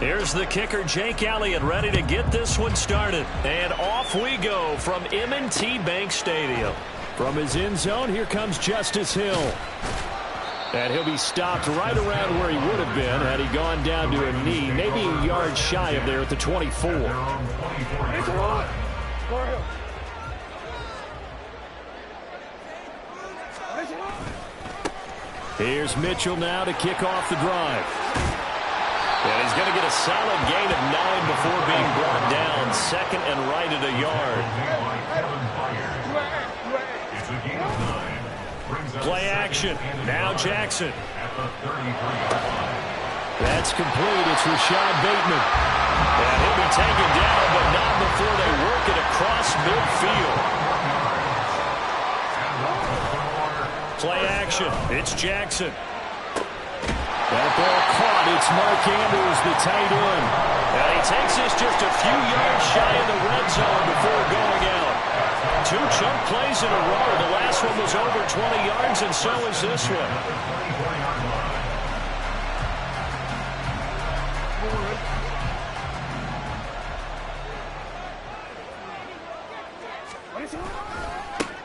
Here's the kicker, Jake Elliott, ready to get this one started. And off we go from M&T Bank Stadium. From his end zone, here comes Justice Hill. And he'll be stopped right around where he would have been had he gone down to a knee, maybe a yard shy of there at the 24. Here's Mitchell now to kick off the drive. And he's going to get a solid gain of 9 before being brought down. Second and right at a yard. Play action. Now Jackson. That's complete. It's Rashad Bateman. And he'll be taken down, but not before they work it across midfield. Play action. It's Jackson. That ball caught. It's Mark Andrews, the tight end. And he takes this just a few yards shy of the red zone before going out. 2 chunk plays in a row. The last one was over 20 yards, and so is this one.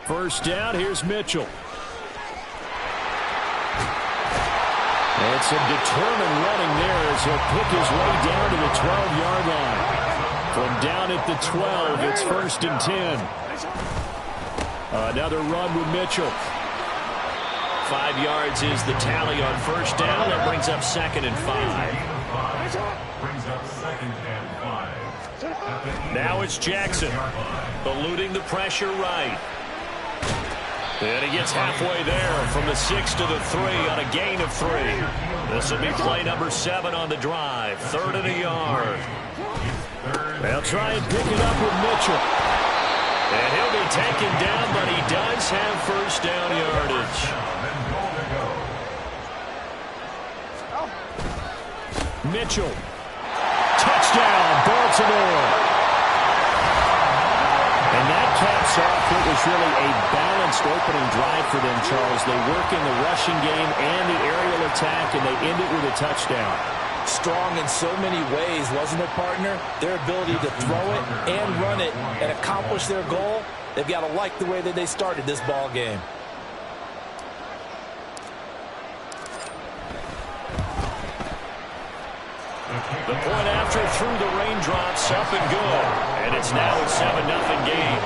First down, here's Mitchell. And some determined running there as he'll pick his way down to the 12-yard line. From down at the 12, it's 1st and 10. Another run with Mitchell. 5 yards is the tally on first down. That brings up 2nd and 5. Now it's Jackson, eluding the pressure right. And he gets halfway there from the 6 to the 3 on a gain of 3. This will be play number 7 on the drive. 3rd and a yard. They'll try and pick it up with Mitchell. And he'll be taken down, but he does have first down yardage. Mitchell. Touchdown, Baltimore. And that caps off what was really a balanced opening drive for them, Charles. They work in the rushing game and the aerial attack, and they end it with a touchdown. Strong in so many ways, wasn't it, partner? Their ability to throw it and run it and accomplish their goal, they've got to like the way that they started this ball game. The point after through the raindrops, up and good. And it's now a 7-0 game.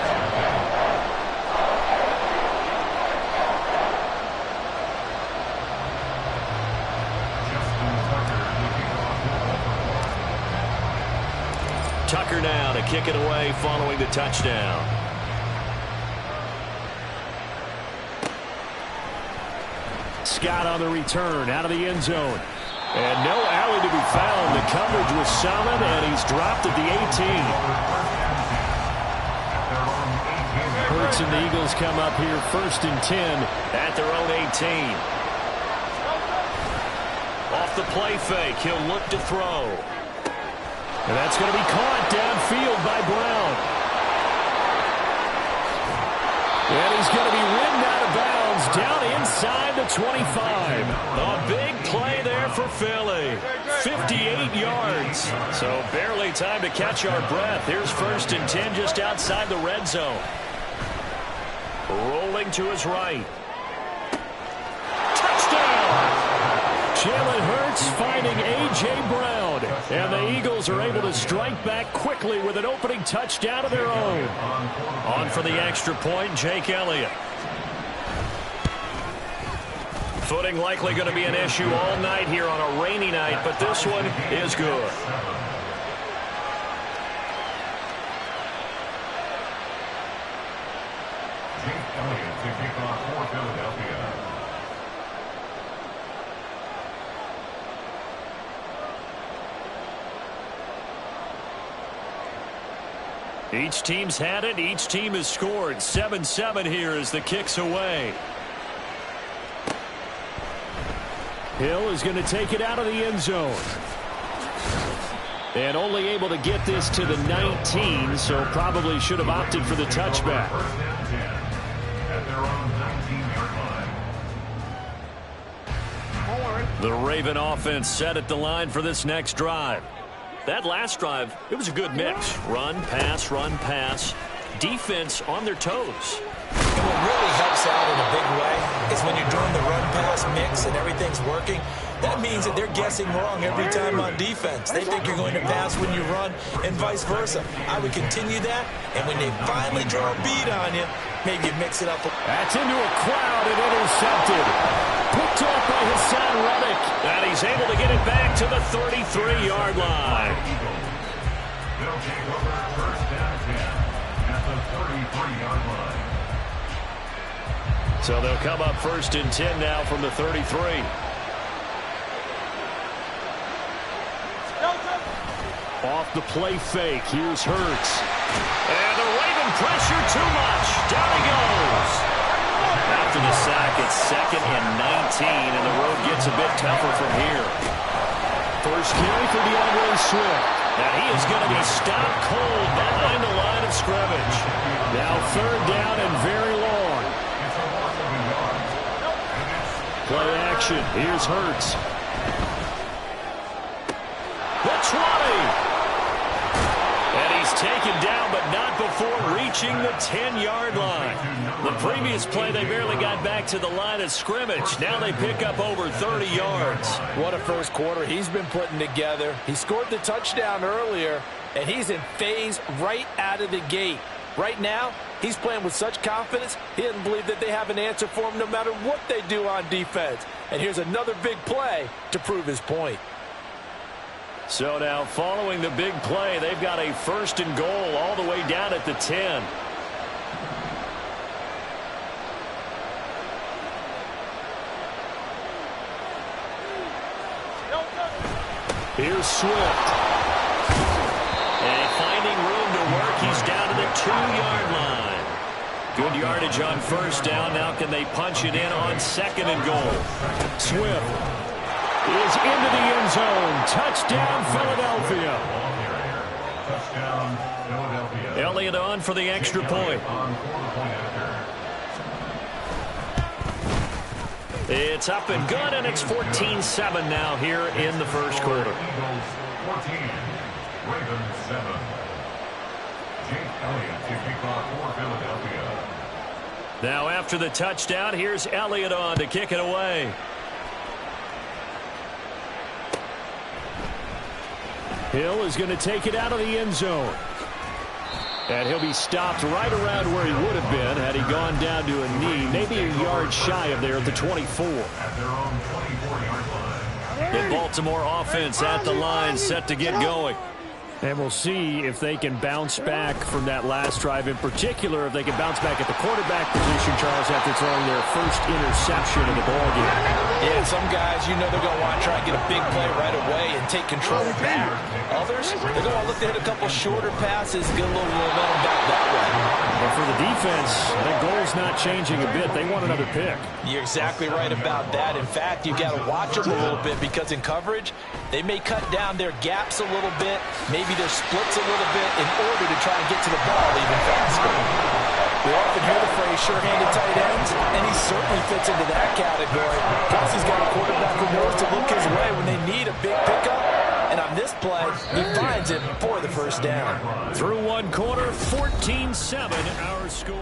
Tucker now to kick it away following the touchdown. Scott on the return out of the end zone. And no alley to be found. The coverage was solid, and he's dropped at the 18. Hurts and the Eagles come up here 1st and 10 at their own 18. Off the play fake, he'll look to throw. And that's going to be caught downfield by Brown. And he's going to be ridden out of bounds down inside the 25. A big play there for Philly. 58 yards. So barely time to catch our breath. Here's 1st and 10 just outside the red zone. Rolling to his right. Touchdown! Jalen Hurts finding A.J. Brown. And the Eagles are able to strike back quickly with an opening touchdown of their own. On for the extra point, Jake Elliott. Footing likely going to be an issue all night here on a rainy night, but this one is good. Jake Elliott to kick off for Philadelphia. Each team's had it. Each team has scored. 7-7 here as the kick's away. Hill is going to take it out of the end zone. And only able to get this to the 19, so probably should have opted for the touchback. The Raven offense set at the line for this next drive. that last drive, it was a good mix. Run, pass, defense on their toes. And what really helps out in a big way is when you're doing the run-pass mix and everything's working, that means that they're guessing wrong every time on defense. They think you're going to pass when you run and vice versa. I would continue that, and when they finally draw a bead on you, maybe you mix it up. That's into a crowd and intercepted. Picked off by Hassan Reddick. And he's able to get it back to the 33-yard line. They'll take over first down 10 at the 33-yard line. So they'll come up first and 10 now from the 33. Off the play fake. Here's Hurts. And the Raven pressure too much. Down he goes. After the sack, it's 2nd and 19, and the road gets a bit tougher from here. First carry for DeAndre Swift. And he is going to be stopped cold behind the line of scrimmage. Now 3rd down and very long. Play action. Here's Hurts. The 20. And he's taken down, but not before reaching the 10-yard line. The previous play, they barely got back to the line of scrimmage. Now they pick up over 30 yards. What a first quarter he's been putting together. He scored the touchdown earlier, and he's in phase right out of the gate. Right now, he's playing with such confidence, he doesn't believe that they have an answer for him no matter what they do on defense. And here's another big play to prove his point. So now, following the big play, they've got a 1st and goal all the way down at the 10. Here's Swift. And finding room to work, he's down to the 2-yard line. Good yardage on first down. Now can they punch it in on 2nd and goal? Swift is into the end zone. Touchdown, Philadelphia. Touchdown, Philadelphia. Elliott on for the extra point. It's up and good, and it's 14-7 now here in the first quarter. Eagles 14, Ravens 7. Jake Elliott to kick off for Philadelphia. Now after the touchdown, here's Elliott on to kick it away. Hill is going to take it out of the end zone. And he'll be stopped right around where he would have been had he gone down to a knee, maybe a yard shy of there at the 24. At their own 24-yard line. The Baltimore offense at the line, set to get going. And we'll see if they can bounce back from that last drive, in particular if they can bounce back at the quarterback position, Charles, after throwing their first interception of the ballgame. Yeah, some guys, you know they're going to want to try and get a big play right away and take control back. Others, they're going to look to hit a couple shorter passes, get a little momentum back that way. But for the defense, that goal's not changing a bit. They want another pick. You're exactly right about that. In fact, you've got to watch them a little bit because in coverage, they may cut down their gaps a little bit, maybe their splits a little bit in order to try and get to the ball even faster. We often hear the phrase sure-handed tight ends, and he certainly fits into that category. Plus, he's got a quarterback who knows to look his way when they need a big pickup. And on this play, he finds it for the first down. Through one quarter, 14-7 our score.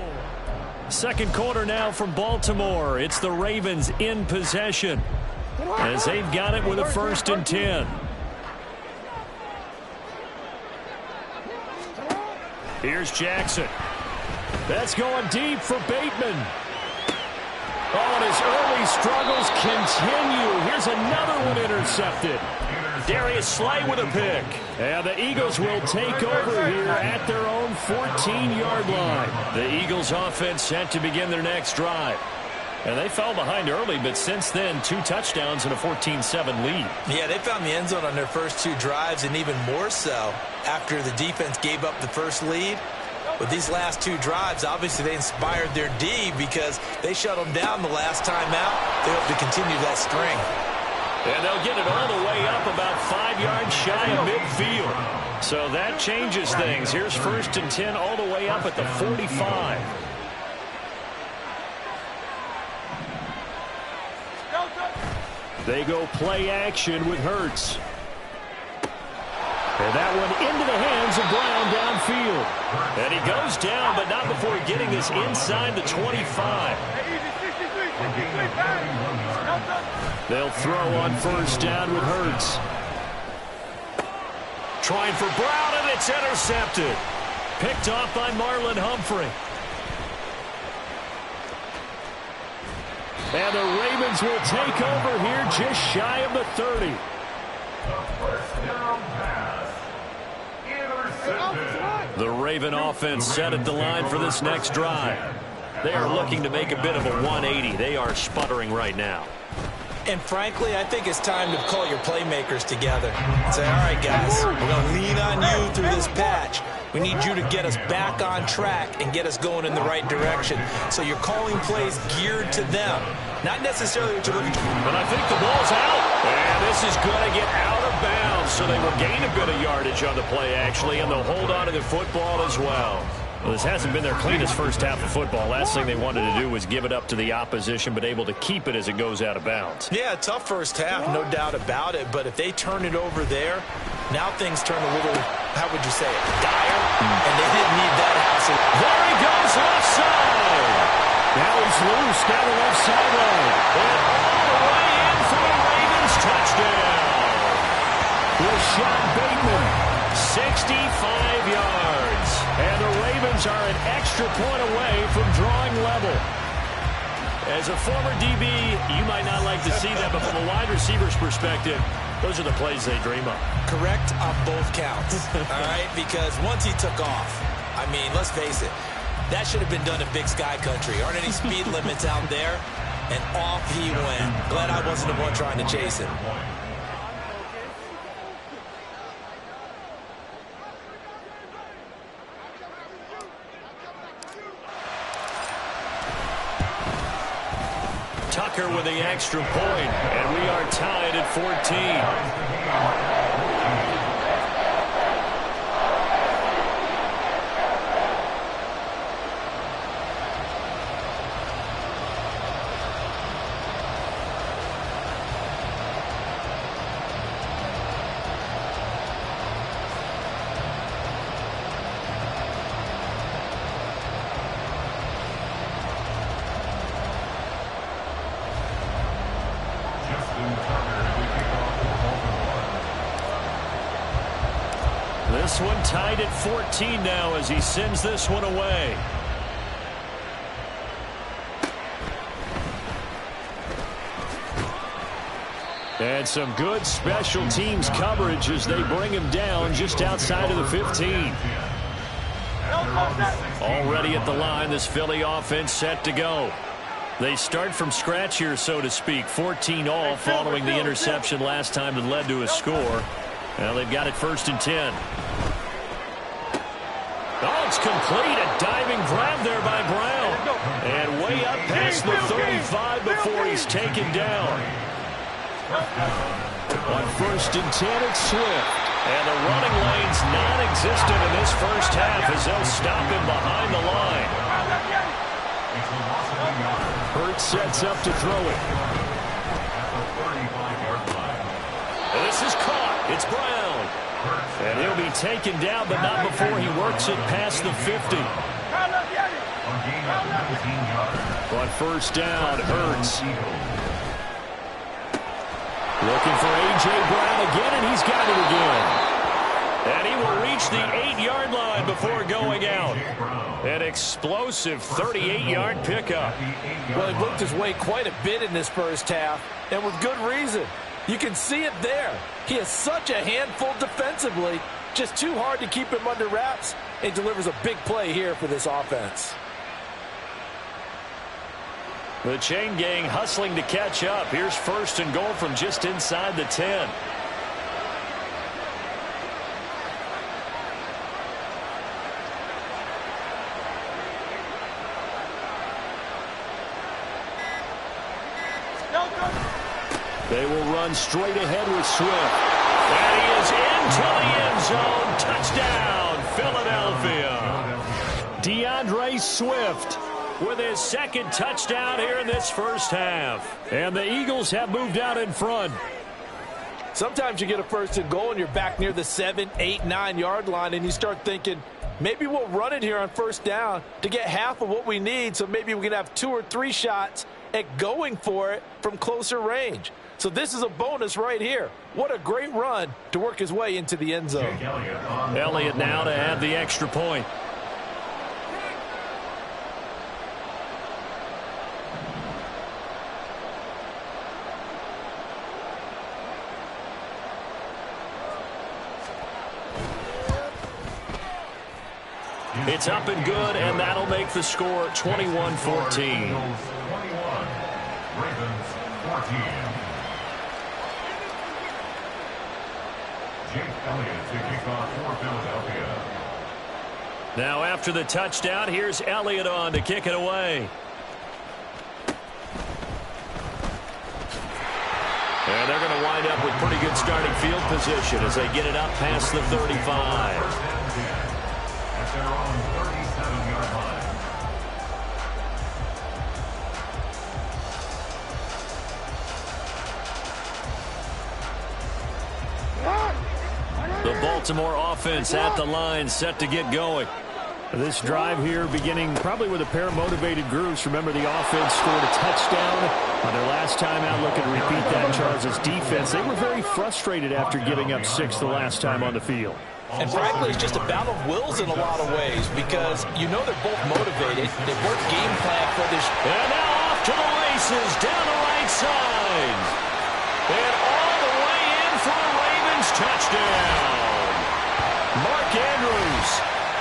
Second quarter now from Baltimore. It's the Ravens in possession as they've got it with a 1st and 10. Here's Jackson. That's going deep for Bateman. Oh, and his early struggles continue. Here's another one intercepted. Darius Slay with a pick. And the Eagles will take over here at their own 14-yard line. The Eagles offense set to begin their next drive. And they fell behind early, but since then, 2 touchdowns and a 14-7 lead. Yeah, they found the end zone on their first 2 drives, and even more so after the defense gave up the first lead. With these last 2 drives, obviously they inspired their D because they shut them down the last time out. They hope to continue that string. And they'll get it all the way up about 5 yards shy of midfield. So that changes things. Here's 1st and 10 all the way up at the 45. They go play action with Hurts. And that one into the hands of Brown downfield. And he goes down, but not before getting this inside the 25. They'll throw on first down with Hurts. Trying for Brown, and it's intercepted. Picked off by Marlon Humphrey. And the Ravens will take over here just shy of the 30. The Raven offense set at the line for this next drive. They are looking to make a bit of a 180. They are sputtering right now. And frankly, I think it's time to call your playmakers together and say, all right, guys, we're going to lean on you through this patch. We need you to get us back on track and get us going in the right direction. So you're calling plays geared to them, not necessarily what you're looking for. But I think the ball's out. And this is going to get out of bounds, so they will gain a bit of yardage on the play, actually, and they'll hold on to the football as well. Well, this hasn't been their cleanest first half of football. Last thing they wanted to do was give it up to the opposition, but able to keep it as it goes out of bounds. Yeah, tough first half, no doubt about it. But if they turn it over there, now things turn a little, how would you say it, dire? And they didn't need that hassle. There he goes, left side. Now he's loose down the left sideline. And all the way in for the Ravens touchdown. Rashad Bateman, 65 yards. And the Ravens are an extra point away from drawing level. As a former DB, you might not like to see that, but from a wide receiver's perspective, those are the plays they dream of. Correct on both counts, all right? Because once he took off, I mean, let's face it, that should have been done in Big Sky Country. Aren't any speed limits out there? And off he went. Glad I wasn't the one trying to chase him. Tucker with the extra point, and we are tied at 14. This one tied at 14 now as he sends this one away. And some good special teams coverage as they bring him down just outside of the 15. Already at the line, this Philly offense set to go. They start from scratch here, so to speak. 14 all following the interception last time that led to a score. Well, they've got it 1st and 10. Oh, it's complete. A diving grab there by Brown. And way up past the 35 before he's taken down. On 1st and 10, it's Swift. And the running lane's non-existent in this first half as they'll stop him behind the line. Hurts sets up to throw it. And this is caught. It's Brown. And he'll be taken down, but not before he works it past the 50. On 1st down, Hurts. Looking for A.J. Brown again, and he's got it again. And he will reach the 8-yard line before going out. An explosive 38-yard pickup. Well, he worked his way quite a bit in this first half, and with good reason. You can see it there. He is such a handful defensively. Just too hard to keep him under wraps. And he delivers a big play here for this offense. The chain gang hustling to catch up. Here's 1st and goal from just inside the 10. They will run straight ahead with Swift. And he is into the end zone. Touchdown, Philadelphia. DeAndre Swift with his 2nd touchdown here in this first half. And the Eagles have moved out in front. Sometimes you get a first and goal and you're back near the 7, 8, 9-yard line, and you start thinking, maybe we'll run it here on first down to get half of what we need, so maybe we can have 2 or 3 shots at going for it from closer range. So this is a bonus right here. What a great run to work his way into the end zone. Elliott now to have the extra point. It's up and good, and that'll make the score 21-14. 21, Ravens 14. Jake Elliott to kick off for Philadelphia. Now after the touchdown, here's Elliott on to kick it away. And they're going to wind up with pretty good starting field position as they get it up past the 35. At their own 37-yard line. The Baltimore offense at the line, set to get going. This drive here beginning probably with a pair of motivated groups. Remember, the offense scored a touchdown on their last time out. Looking to repeat that. Charles' defense, they were very frustrated after giving up 6 the last time on the field. And frankly, it's just a battle of wills in a lot of ways because you know they're both motivated. They both game plan for this. And now off to the races down the right side. And all the way in for a Ravens touchdown. Mark Andrews,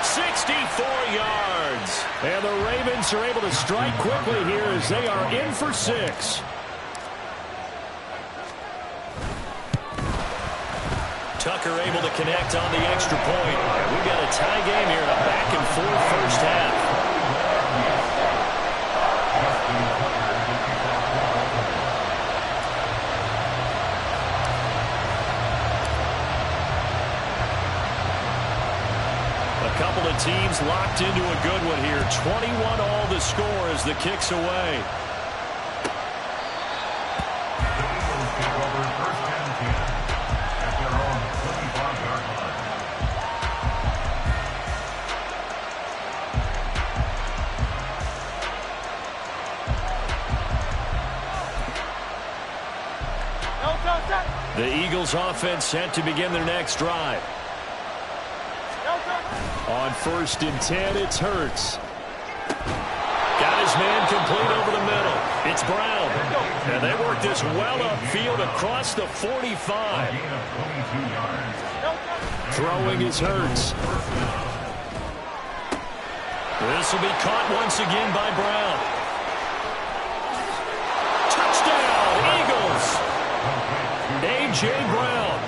64 yards. And the Ravens are able to strike quickly here as they are in for 6. Tucker able to connect on the extra point. And we've got a tie game here in a back-and-forth first half. A couple of teams locked into a good one here. 21 all the score as the kick's away. The Eagles offense set to begin their next drive. On 1st and 10, it's Hurts. Got his man complete over the middle. It's Brown. And they work this well upfield across the 45. Throwing is Hurts. This will be caught once again by Brown. Touchdown, Eagles! A.J. Brown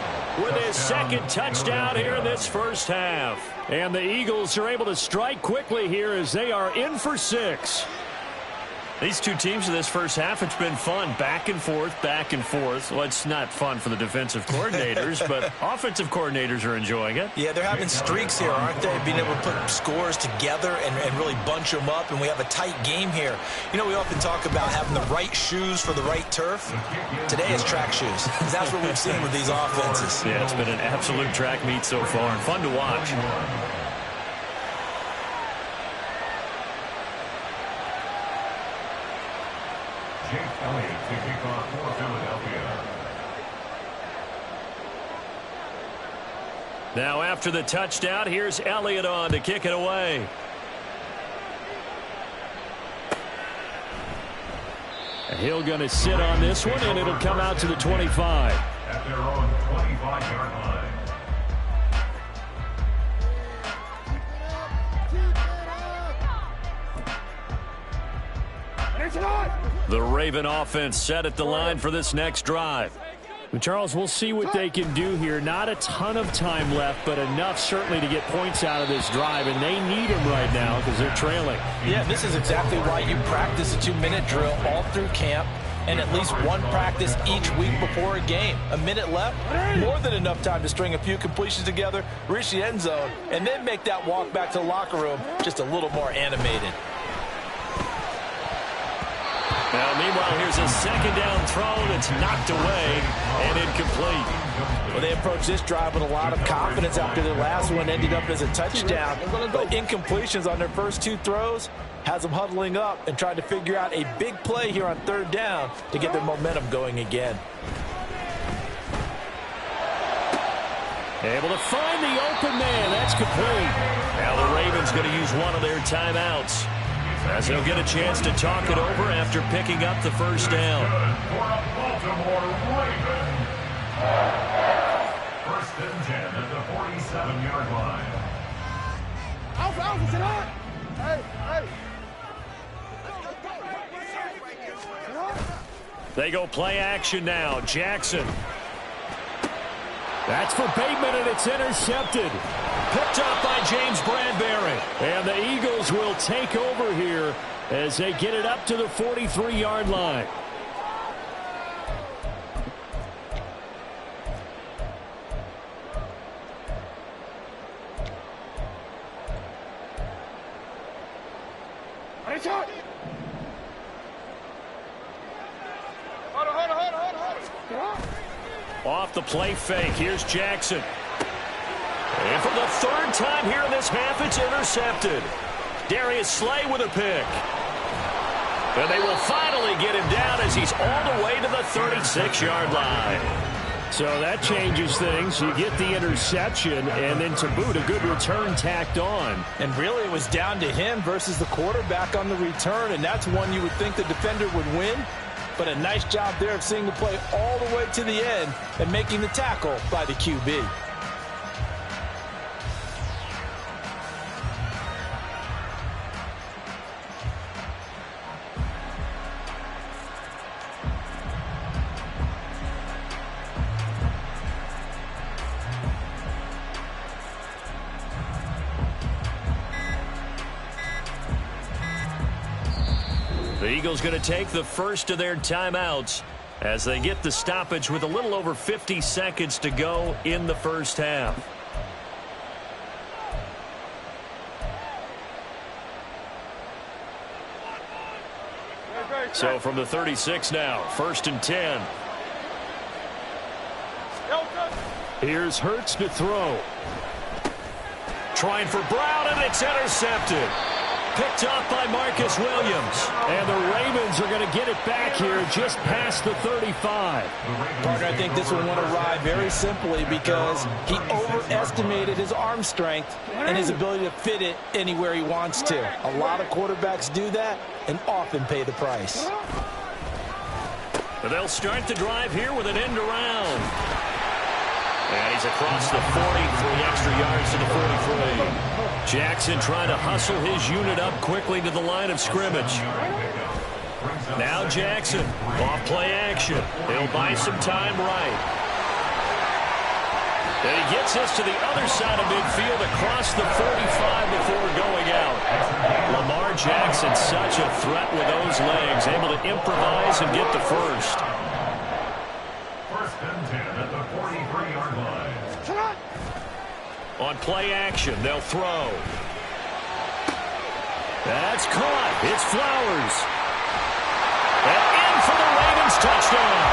with his second touchdown here in this first half. And the Eagles are able to strike quickly here as they are in for 6. These two teams in this first half, it's been fun. Back and forth, back and forth. Well, it's not fun for the defensive coordinators, but offensive coordinators are enjoying it. Yeah, they're having streaks here, aren't they? Being able to put scores together and really bunch them up, and we have a tight game here. You know, we often talk about having the right shoes for the right turf. Today is track shoes. That's what we've seen with these offenses. Yeah, it's been an absolute track meet so far, and fun to watch. Jake Elliott to kick off for Philadelphia. Now after the touchdown, here's Elliott on to kick it away. Hill going to sit on this one, and it'll come out to the 25. At their own 25-yard line. The Raven offense set at the line for this next drive. Charles, we'll see what they can do here. Not a ton of time left, but enough certainly to get points out of this drive, and they need them right now because they're trailing. Yeah, this is exactly why you practice a 2-minute drill all through camp and at least one practice each week before a game. A minute left, more than enough time to string a few completions together, reach the end zone, and then make that walk back to the locker room just a little more animated. Now, Meanwhile, here's a second down throw that's knocked away and incomplete. Well, they approached this drive with a lot of confidence after their last one ended up as a touchdown. But incompletions on their first two throws has them huddling up and trying to figure out a big play here on third down to get their momentum going again. Able to find the open man. That's complete. Now the Ravens going to use one of their timeouts, as they'll get a chance to talk it over after picking up the first down. For a Baltimore Raven. First and 10 at the 47-yard line. They go play action now. Jackson. That's for Bateman, and it's intercepted. Picked up by James Bradbury. And the Eagles will take over here as they get it up to the 43-yard line. Off the play fake, here's Jackson. And for the third time here in this half, it's intercepted. Darius Slay with a pick. And they will finally get him down as he's all the way to the 36-yard line. So that changes things. You get the interception, and then to boot, a good return tacked on. And really, it was down to him versus the quarterback on the return, and that's one you would think the defender would win. But a nice job there of seeing the play all the way to the end and making the tackle by the QB. The Eagles going to take the first of their timeouts as they get the stoppage with a little over 50 seconds to go in the first half. So from the 36 now, first and 10. Here's Hurts to throw. Trying for Brown, and it's intercepted. Picked up by Marcus Williams. And the Ravens are going to get it back here just past the 35. Partner, I think this one went awry very simply because he overestimated his arm strength and his ability to fit it anywhere he wants to. A lot of quarterbacks do that and often pay the price. But they'll start the drive here with an end around. And he's across the 40, 3 extra yards to the 43. Jackson trying to hustle his unit up quickly to the line of scrimmage. Now Jackson, off play action. He'll buy some time right. And he gets us to the other side of midfield across the 45 before going out. Lamar Jackson, such a threat with those legs, able to improvise and get the first. First and 10 at the 43-yard line. On play action, they'll throw. That's caught. It's Flowers. And in for the Ravens touchdown.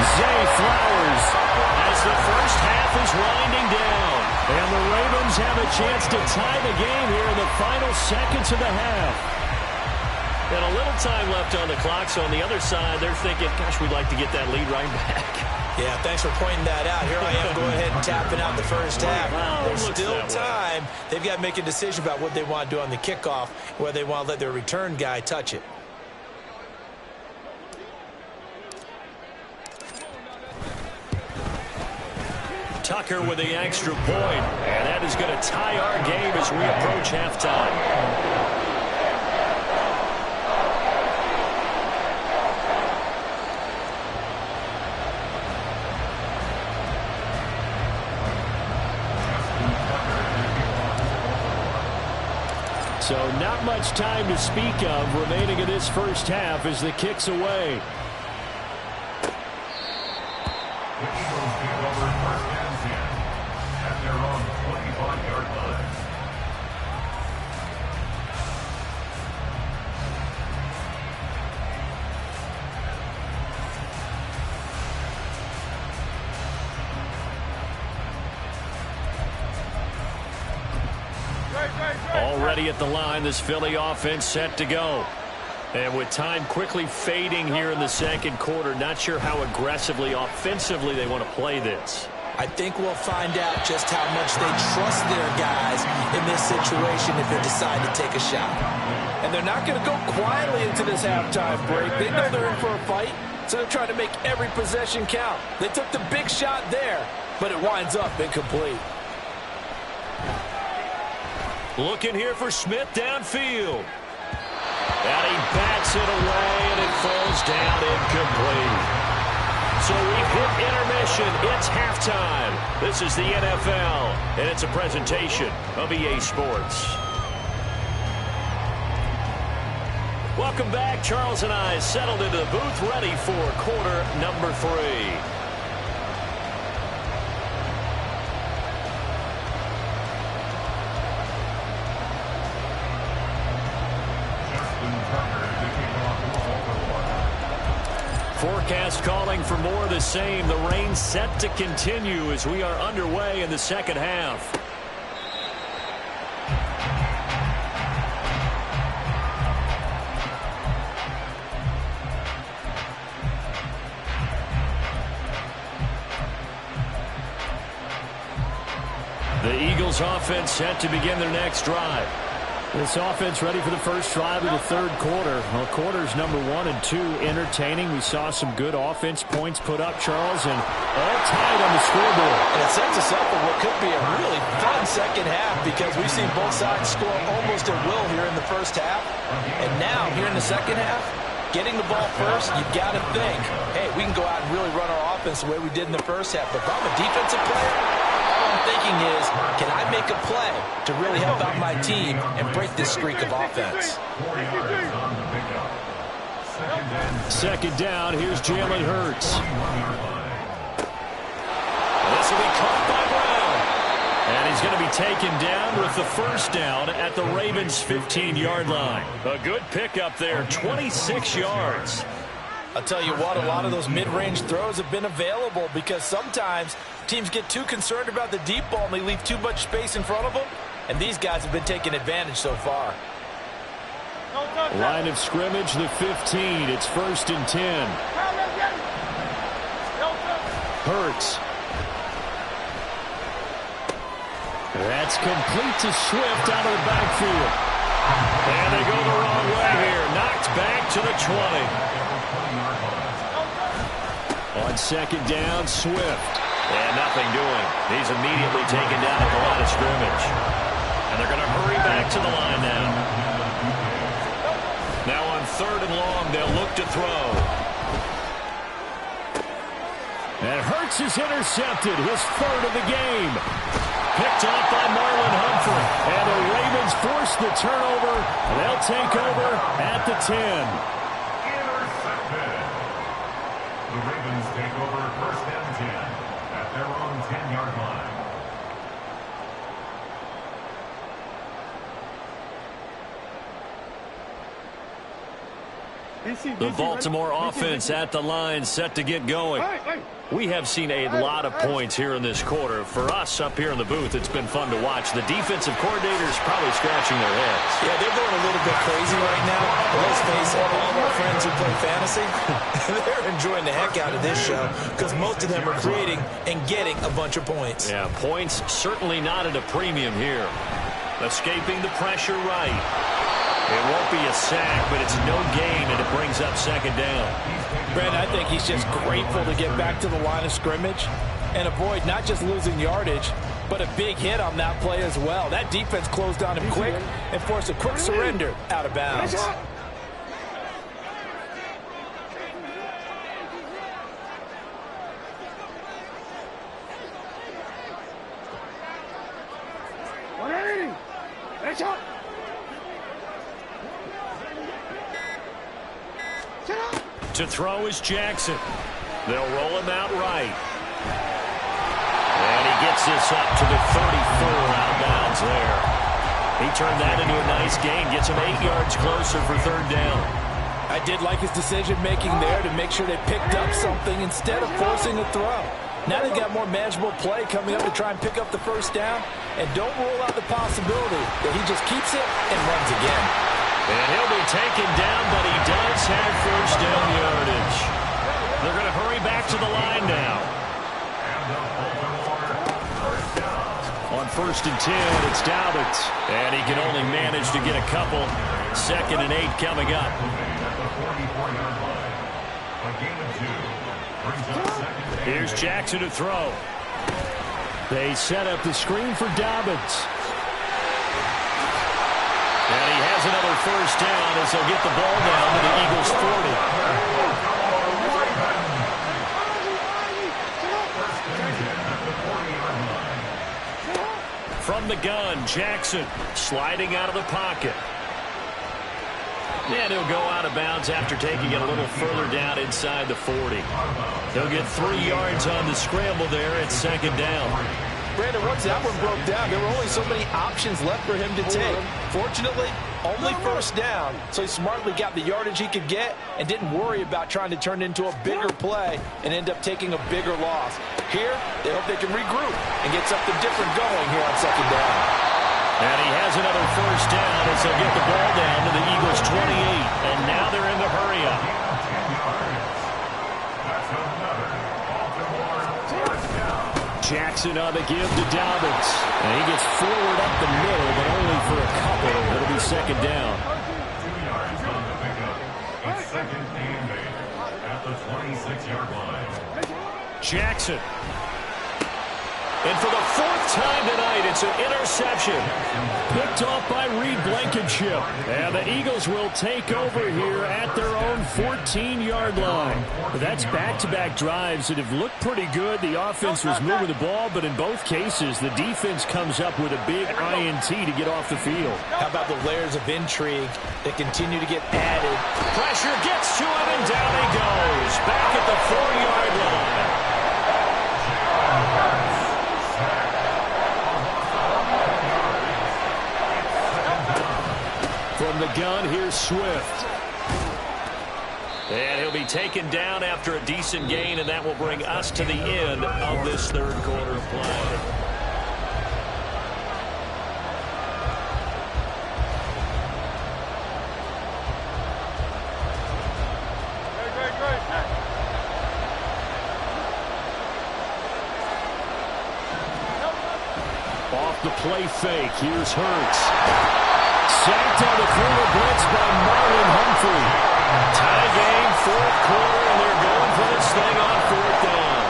Zay Flowers as the first half is winding down. And the Ravens have a chance to tie the game here in the final seconds of the half. And a little time left on the clock, so on the other side, they're thinking, gosh, we'd like to get that lead right back. Yeah, thanks for pointing that out. Here I am going ahead and tapping out the first half. Well, There's still time. They've got to make a decision about what they want to do on the kickoff, whether they want to let their return guy touch it. Tucker with the extra point, and that is going to tie our game as we approach halftime. So not much time to speak of remaining in this first half as the kick's away. The Eagles take over first and 10 at their own 25-yard line. ready at the line. This Philly offense set to go. And with time quickly fading here in the second quarter, not sure how aggressively, offensively they want to play this. I think we'll find out just how much they trust their guys in this situation if they decide to take a shot. And they're not going to go quietly into this halftime break. They know they're in for a fight, so they're trying to make every possession count. They took the big shot there, but it winds up incomplete. Looking here for Smith downfield. And he bats it away, and it falls down incomplete. So we've hit intermission. It's halftime. This is the NFL, and it's a presentation of EA Sports. Welcome back. Charles and I settled into the booth, ready for quarter number 3. Forecast calling for more of the same. The rain set to continue as we are underway in the second half. The Eagles offense set to begin their next drive. This offense ready for the first drive of the third quarter. Well, quarters number 1 and 2 entertaining. We saw some good offense points put up, Charles, and all tied on the scoreboard. And it sets us up for what could be a really fun second half because we've seen both sides score almost at will here in the first half. And now, here in the second half, getting the ball first, you've got to think, hey, we can go out and really run our offense the way we did in the first half. But if I'm a defensive player, I'm thinking is, can I make a play to really help out my team and break this streak of offense? Second down, here's Jalen Hurts. This will be caught by Brown. And he's going to be taken down with the first down at the Ravens' 15-yard line. A good pickup there, 26 yards. I'll tell you what, a lot of those mid-range throws have been available because sometimes teams get too concerned about the deep ball and they leave too much space in front of them, and these guys have been taking advantage so far. Line of scrimmage, the 15. It's 1st and 10. Hurts. That's complete to Swift out of the backfield. And they go the wrong way here. Knocked back to the 20. On second down, Swift. And nothing doing. He's immediately taken down at the line of scrimmage. And they're going to hurry back to the line now. Now on 3rd and long, they'll look to throw. And Hurts is intercepted, his 3rd of the game. Picked off by Marlon Humphrey. And the Ravens force the turnover. They'll take over at the 10. The Ravens take over 1st and 10 at their own 10-yard line. The Baltimore offense at the line set to get going. We have seen a lot of points here in this quarter. For us up here in the booth, it's been fun to watch. The defensive coordinators probably scratching their heads. Yeah, they're going a little bit crazy right now. But let's face it, all of our friends who play fantasy, they're enjoying the heck out of this show because most of them are creating and getting a bunch of points. Yeah, points certainly not at a premium here. Escaping the pressure right. It won't be a sack, but it's no gain, and it brings up second down. Brent, I think he's just grateful to get back to the line of scrimmage and avoid not just losing yardage, but a big hit on that play as well. That defense closed on him quick and forced a quick surrender out of bounds. To throw is Jackson. They'll roll him out right. And he gets this up to the 34 outbounds there. He turned that into a nice gain. Gets him 8 yards closer for 3rd down. I did like his decision-making there to make sure they picked up something instead of forcing a throw. Now they've got more manageable play coming up to try and pick up the first down. And don't rule out the possibility that he just keeps it and runs again. And he'll be taken down, but he does have first down yardage. They're going to hurry back to the line now. On 1st and 10, it's Dobbins. And he can only manage to get a couple. 2nd and 8 coming up. Here's Jackson to throw. They set up the screen for Dobbins. And he has another first down as they'll get the ball down to the Eagles' 40. From the gun, Jackson sliding out of the pocket. And he'll go out of bounds after taking it a little further down inside the 40. He'll get 3 yards on the scramble there at 2nd down. Brandon, once that one broke down, there were only so many options left for him to take. Fortunately, only first down, so he smartly got the yardage he could get and didn't worry about trying to turn it into a bigger play and end up taking a bigger loss. Here, they hope they can regroup and get something different going here on 2nd down. And he has another first down as they'll get the ball down to the Eagles' 28. And now they're in the hurry-up. Jackson on the give to Dobbins. And he gets forward up the middle, but only for a couple. It'll be 2nd down. 2 yards on the pickup. It's 2nd and 8 at the 26-yard line. Jackson. And for the 4th time tonight, it's an interception. Picked off by Reed Blankenship. And the Eagles will take over here at their own 14-yard line. That's back-to-back drives that have looked pretty good. The offense was moving the ball, but in both cases, the defense comes up with a big INT to get off the field. How about the layers of intrigue that continue to get added? Pressure gets to him, and down he goes. Back at the 4-yard line. From the gun, here's Swift. And he'll be taken down after a decent gain, and that will bring us to the end of this 3rd quarter of play. Off the play fake, here's Hurts. Sacked on the corner blitz by Marlon Humphrey. Tie game, 4th quarter, and they're going for this thing on 4th down.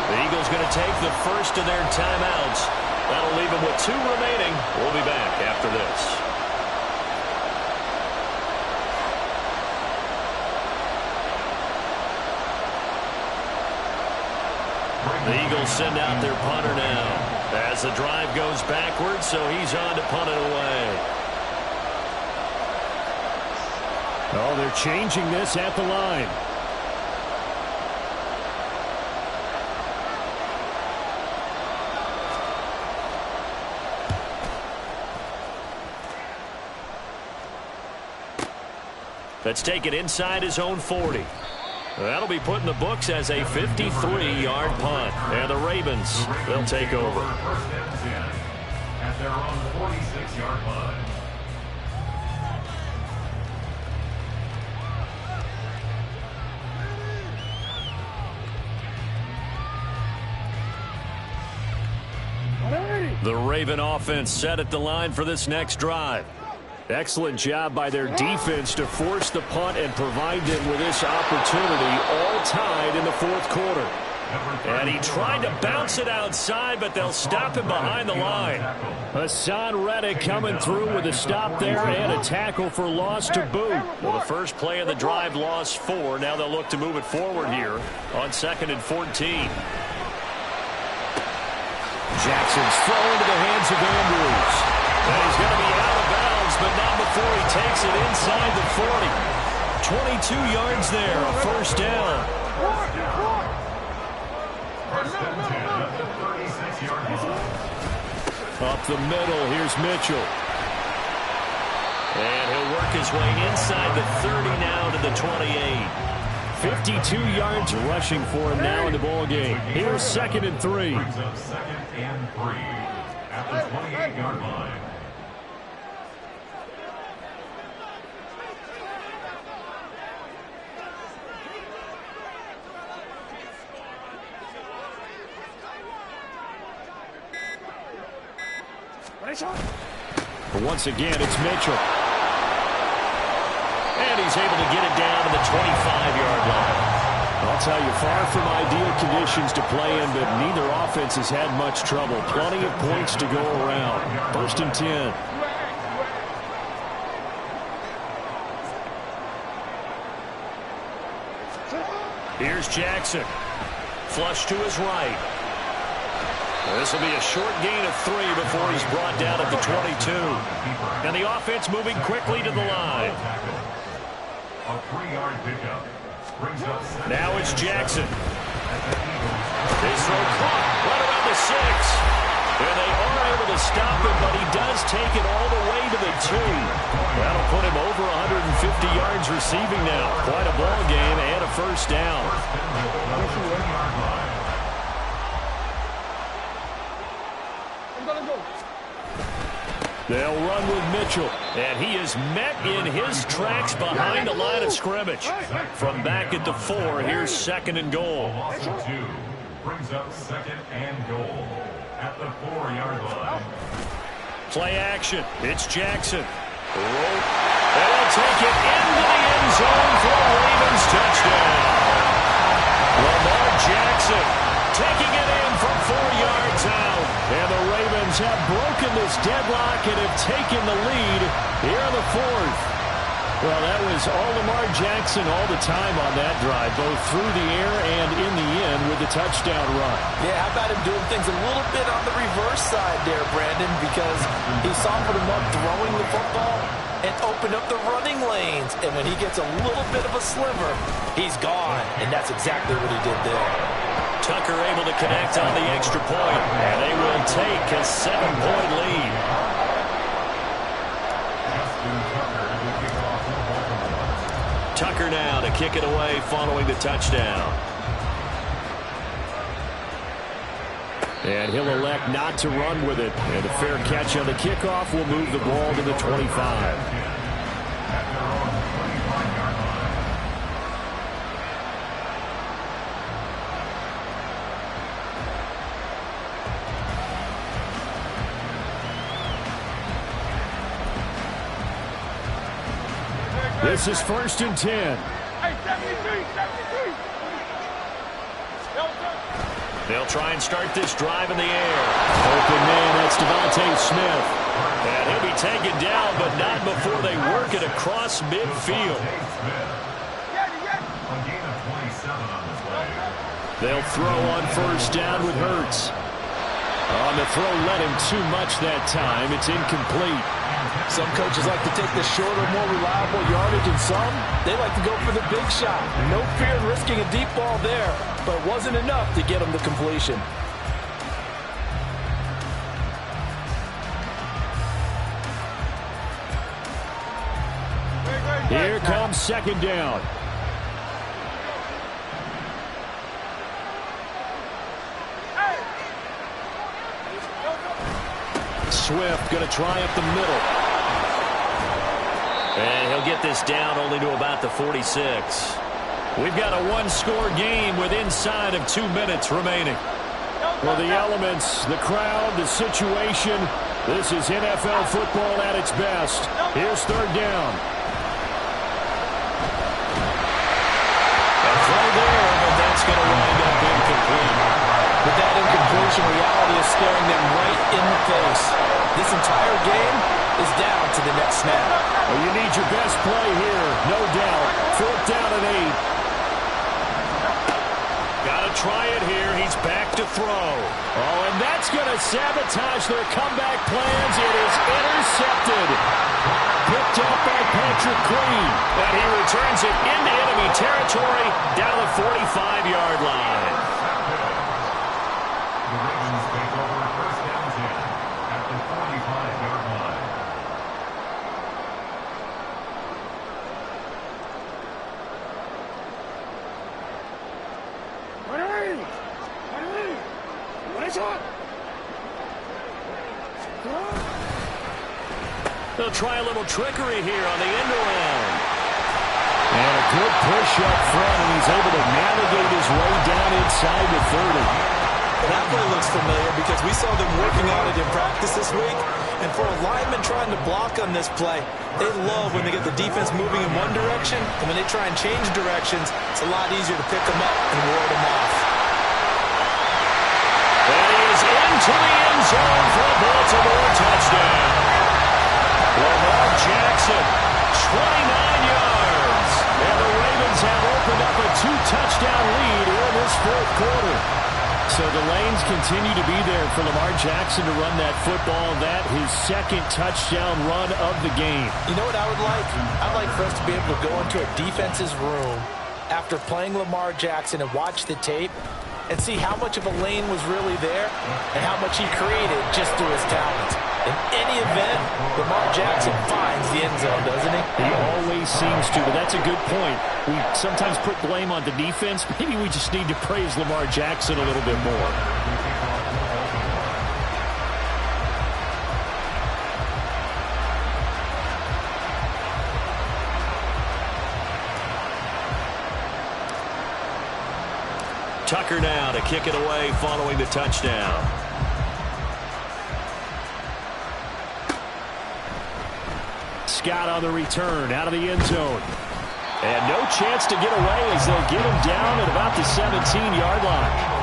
The Eagles going to take the first of their timeouts. That'll leave them with 2 remaining. We'll be back after this. The Eagles send out their punter now as the drive goes backwards, so he's on to punt it away. Oh, they're changing this at the line. Let's take it inside his own 40. That'll be put in the books as a 53-yard punt. And the Ravens, they'll take over. At their own 46-yard line. The Raven offense set at the line for this next drive. Excellent job by their defense to force the punt and provide them with this opportunity, all tied in the 4th quarter. And he tried to bounce it outside, but they'll stop him behind the line. Hassan Reddick coming through with a stop there and a tackle for loss to boot. Well, the first play of the drive lost 4. Now they'll look to move it forward here on 2nd and 14. Jackson's throw into the hands of Andrews. And he's going to be out of bounds, but not before he takes it inside the 40. 22 yards there, a first down. Up the middle, here's Mitchell. And he'll work his way inside the 30 now to the 28. 52 yards rushing for him now in the ball game. Here's 2nd and 3. Brings up 2nd and 3 at the 28-yard line. But once again, it's Mitchell. And he's able to get it down to the 25-yard line. I'll tell you, far from ideal conditions to play in, but neither offense has had much trouble. Plenty of points to go around. 1st and 10. Here's Jackson. Flush to his right. This will be a short gain of 3 before he's brought down at the 22. And the offense moving quickly to the line. A 3-yard pickup. Brings up now it's Jackson. His throw caught right around the 6. And they are able to stop him, but he does take it all the way to the 2. That'll put him over 150 yards receiving now. Quite a ball game and a 1st down. They'll run with Mitchell, and he is met in his tracks behind the line of scrimmage. From back at the 4, here's 2nd and goal. Loss of 2 brings up 2nd and goal at the 4-yard line. Play action. It's Jackson. And he'll take it into the end zone for a Ravens touchdown. Lamar Jackson taking it in from 4 yards out. And the Ravens have broken this deadlock and have taken the lead here in the 4th. Well, that was all Lamar Jackson all the time on that drive, both through the air and in the end with the touchdown run. Yeah, how about him doing things a little bit on the reverse side there, Brandon, because he softened him up throwing the football and opened up the running lanes. And when he gets a little bit of a sliver, he's gone. And that's exactly what he did there. Tucker able to connect on the extra point, and they will take a 7-point lead. Tucker now to kick it away following the touchdown. And he'll elect not to run with it. And a fair catch on the kickoff will move the ball to the 25. This is 1st and 10. They'll try and start this drive in the air. Open man, that's Devontae Smith. And he'll be taken down, but not before they work it across midfield. They'll throw on 1st down with Hurts. On the throw, led him too much that time. It's incomplete. Some coaches like to take the shorter, more reliable yardage, and some, they like to go for the big shot. No fear in risking a deep ball there, but it wasn't enough to get him the completion. Here comes 2nd down. Swift going to try up the middle. And he'll get this down only to about the 46. We've got a 1-score game with inside of 2 minutes remaining. Well, the elements, the crowd, the situation, this is NFL football at its best. Here's 3rd down. A throw there, but that's going to wind up incomplete. But that incompletion reality is staring them right in the face. This entire game is down to the next snap. Well, you need your best play here, no doubt. 4th down and 8. Got to try it here. He's back to throw. Oh, and that's going to sabotage their comeback plans. It is intercepted. Picked up by Patrick Queen. And he returns it into enemy territory down the 45-yard line. The Ravens take over 1st down 10 at the 45-yard line. They'll try a little trickery here on the end around. And a good push up front, and he's able to navigate his way down inside the 30. That play looks familiar because we saw them working on it in practice this week. And for a lineman trying to block on this play, they love when they get the defense moving in one direction, and when they try and change directions, it's a lot easier to pick them up and ward them off. And he is into the end zone for a Baltimore touchdown. Lamar Jackson, 29 yards. And the Ravens have opened up a 2-touchdown lead here in this fourth quarter. So the lanes continue to be there for Lamar Jackson to run that football. That his second touchdown run of the game. You know what I would like? I'd like for us to be able to go into a defense's room after playing Lamar Jackson and watch the tape and see how much of a lane was really there and how much he created just through his talents. In any event, Lamar Jackson finds the end zone, doesn't he? He always seems to, but that's a good point. We sometimes put blame on the defense. Maybe we just need to praise Lamar Jackson a little bit more. Tucker now to kick it away following the touchdown. Scott on the return out of the end zone. And no chance to get away as they'll get him down at about the 17-yard line.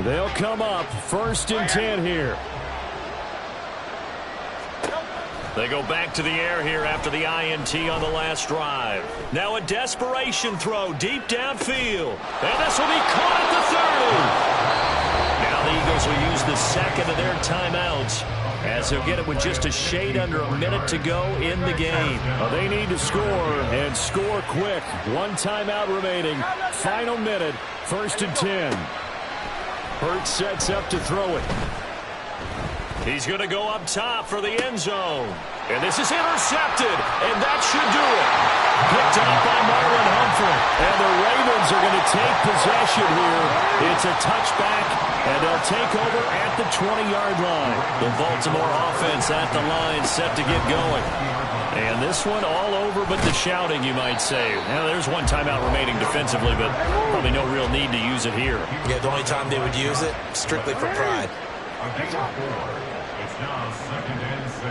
They'll come up 1st and 10 here. They go back to the air here after the INT on the last drive. Now a desperation throw deep downfield. And this will be caught at the 30. Now the Eagles will use the second of their timeouts as they'll get it with just a shade under a minute to go in the game. They need to score and score quick. One timeout remaining. Final minute, 1st and 10. Hurts sets up to throw it. He's going to go up top for the end zone. And this is intercepted, and that should do it. Picked up by Marlon Humphrey. And the Ravens are going to take possession here. It's a touchback, and they'll take over at the 20-yard line. The Baltimore offense at the line set to get going. And this one all over but the shouting, you might say. Now, there's one timeout remaining defensively, but probably no real need to use it here. Yeah, the only time they would use it, strictly for pride. It's now 2nd and 6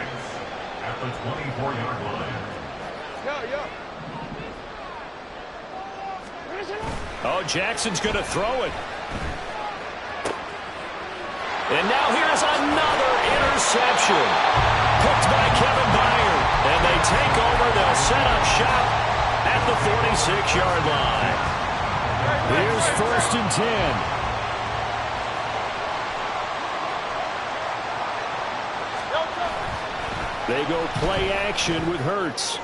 at the 24-yard line. Oh, Jackson's going to throw it. And now here's another interception. Picked by Kevin Byard. And they take over. They'll set up shop at the 46-yard line. Here's 1st and 10. They go play action with Hurts.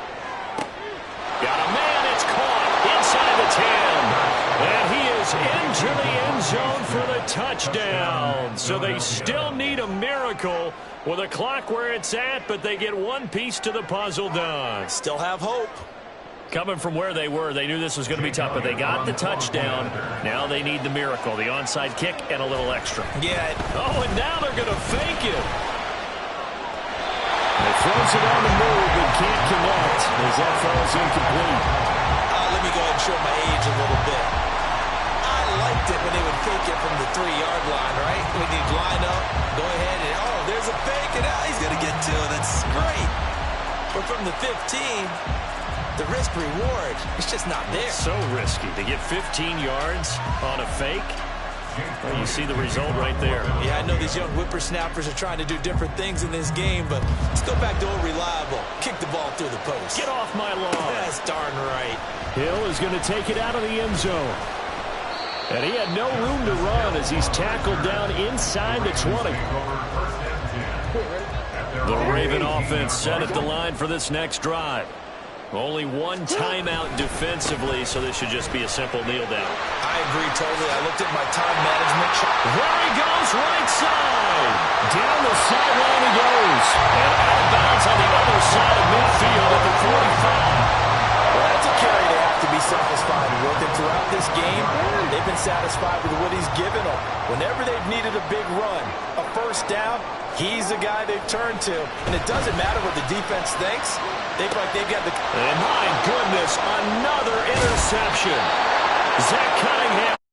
Got a man, it's caught inside the 10. And he is into the end zone for the touchdown. So they still need a miracle with a clock where it's at, but they get one piece to the puzzle done. Still have hope. Coming from where they were, they knew this was going to be tough, but they got the touchdown. Now they need the miracle, the onside kick and a little extra. Yeah. Oh, and now they're going to fake it. He throws it on the move and can't connect as that falls incomplete. Let me go ahead and show my age a little bit. I liked it when they would fake it from the 3-yard line, right? When you'd line up, go ahead and, oh, there's a fake, and now he's going to get to it. That's great. But from the 15, the risk-reward is just not there. So risky to get 15 yards on a fake. Well, you see the result right there. Yeah, I know these young whippersnappers are trying to do different things in this game, but let's go back to old reliable. Kick the ball through the post. Get off my lawn. That's darn right. Hill is going to take it out of the end zone. And he had no room to run as he's tackled down inside the 20. The Raven offense set at the line for this next drive. Only one timeout defensively, so this should just be a simple kneel down. I agree totally. I looked at my time management. There he goes, right side. Down the sideline he goes. And out of bounds on the other side of midfield at the 45. Well, that's a carry they have to be satisfied with. And throughout this game, they've been satisfied with what he's given them. Whenever they've needed a big run, a first down, he's the guy they've turned to. And it doesn't matter what the defense thinks. They feel like they've got the... And my goodness, another interception. Zach Cunningham.